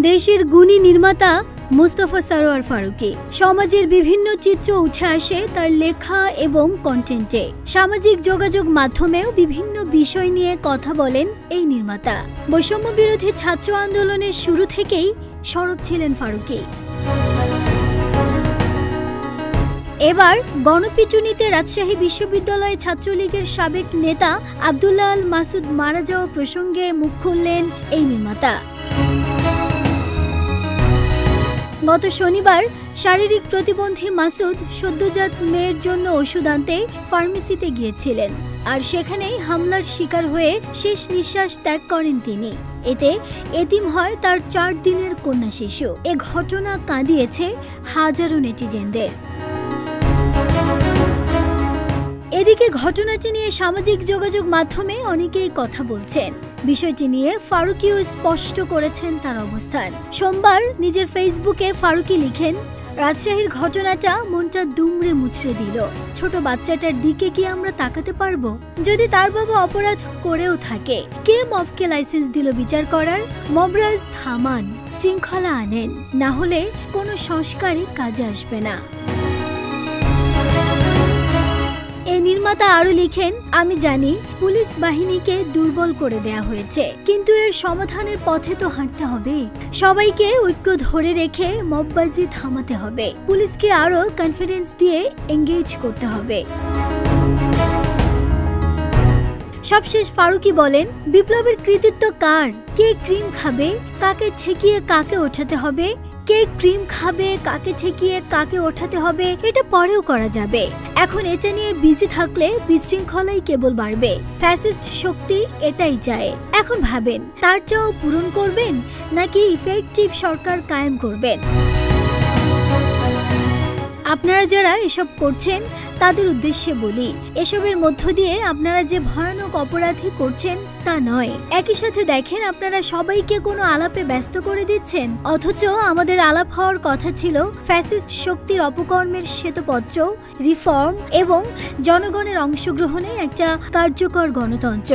দেশের গুণী নির্মাতা মুস্তাফা সরোয়ার ফারুকী। সমাজের বিভিন্ন চিত্র উঠে আসে তার লেখা এবং কন্টেন্টে। সামাজিক যোগাযোগ মাধ্যমেও বিভিন্ন বিষয় নিয়ে কথা বলেন এই নির্মাতা। বৈষম্য বিরোধী ছাত্র আন্দোলনের শুরু থেকেই সরব ছিলেন ফারুকী। এবার গণপিটুনিতে রাজশাহী বিশ্ববিদ্যালয় ছাত্রলীগের সাবেক নেতা আব্দুল্লাহ আল মাসুদ মারা যাওয়া প্রসঙ্গে মুখ খুললেন এই নির্মাতা। গত শনিবার শারীরিক প্রতিবন্ধী মাসুদ সদ্যজাত মেয়ের জন্য ওষুধ আনতে ফার্মেসিতে গিয়েছিলেন, আর সেখানেই হামলার শিকার হয়ে শেষ নিঃশ্বাস ত্যাগ করেন তিনি। এতে এতিম হয় তার 4 দিনের কন্যা শিশু। এ ঘটনা কাঁদিয়েছে হাজারো নেটিজেনদের। এদিকে ঘটনাটি নিয়ে সামাজিক যোগাযোগ মাধ্যমে অনেকেই কথা বলছেন। বিষয়টি নিয়ে ফারুকীও স্পষ্ট করেছেন তার অবস্থান। সোমবার নিজের ফেসবুকে ফারুকী লিখেন, রাজশাহীর ঘটনাটা মনটা দুমড়ে মুচড়ে দিল। ছোট বাচ্চাটার দিকে কি আমরা তাকাতে পারবো? যদি তার বাবা অপরাধ করেও থাকে, কে মবকে লাইসেন্স দিল বিচার করার? মবরাজ থামান, শৃঙ্খলা আনেন, না হলে কোনো সংস্কারই কাজে আসবে না। এই নির্মাতা আরো লিখেন, আমি জানি পুলিশ বাহিনীকে দুর্বল করে দেয়া হয়েছে, কিন্তু এর সমাধানের পথে তো হাঁটতে হবে। সবাইকে ঐক্য ধরে রেখে মববাজি থামাতে হবে। পুলিশকে আরো কনফিডেন্স দিয়ে এঙ্গেজ করতে হবে। সবশেষ ফারুকী বলেন, বিপ্লবের কৃতিত্ব কার? কে ক্রিম খাবে? কাকে ঠেকিয়ে কাকে ওঠাতে হবে? কে ক্রিম খাবে, কাকে ঠেকিয়ে কাকে ওঠাতে হবে, এটা পরেও করা যাবে। এখন এটা নিয়ে বিজি থাকলে বিশৃঙ্খলাই কেবল বাড়বে। ফ্যাসিস্ট শক্তি এটাই চায়। এখন ভাবেন, তার চাও পূরণ করবেন নাকি ইফেক্টিভ সরকার কায়েম করবেন? আপনারা যারা এসব করছেন তাদের উদ্দেশ্যে বলি, এসবের মধ্য দিয়ে আপনারা যে ভয়ানক অপরাধী করছেন তা নয়। একই সাথে দেখেন, আপনারা সবাইকে কোনো আলাপে ব্যস্ত করে দিচ্ছেন, অথচ আমাদের আলাপ হওয়ার কথা ছিল ফ্যাসিস্ট শক্তির অপকর্মের শ্বেতপত্র, রিফর্ম এবং জনগণের অংশগ্রহণে একটা কার্যকর গণতন্ত্র।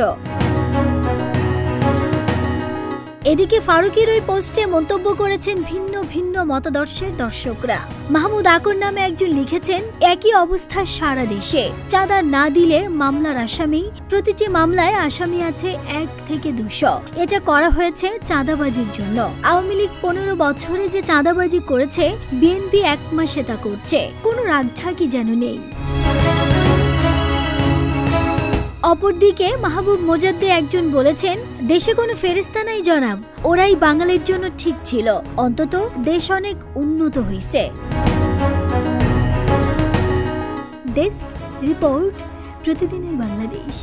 এদিকে ফারুকীর ওই পোস্টে মন্তব্য করেছেন ভিন্ন ভিন্ন মতাদর্শের দর্শকরা। মাহমুদ আকর নামে একজন লিখেছেন, একই অবস্থা সারা দেশে। চাঁদা না দিলে মামলার আসামি, প্রতিটি মামলায় আসামি আছে 1 থেকে 200। এটা করা হয়েছে চাঁদাবাজির জন্য। আওয়ামী লীগ 15 বছরে যে চাঁদাবাজি করেছে, বিএনপি 1 মাসে তা করছে। কোনো রাগঢাকি যেন নেই। অপরদিকে মাহবুব মোজাদ্দেদ একজন বলেছেন, দেশে কোনো ফেরেশতা নাই জনাব, ওরাই বাঙালির জন্য ঠিক ছিল, অন্তত দেশ অনেক উন্নত হয়েছে। ডেস্ক রিপোর্ট, প্রতিদিনের বাংলাদেশ।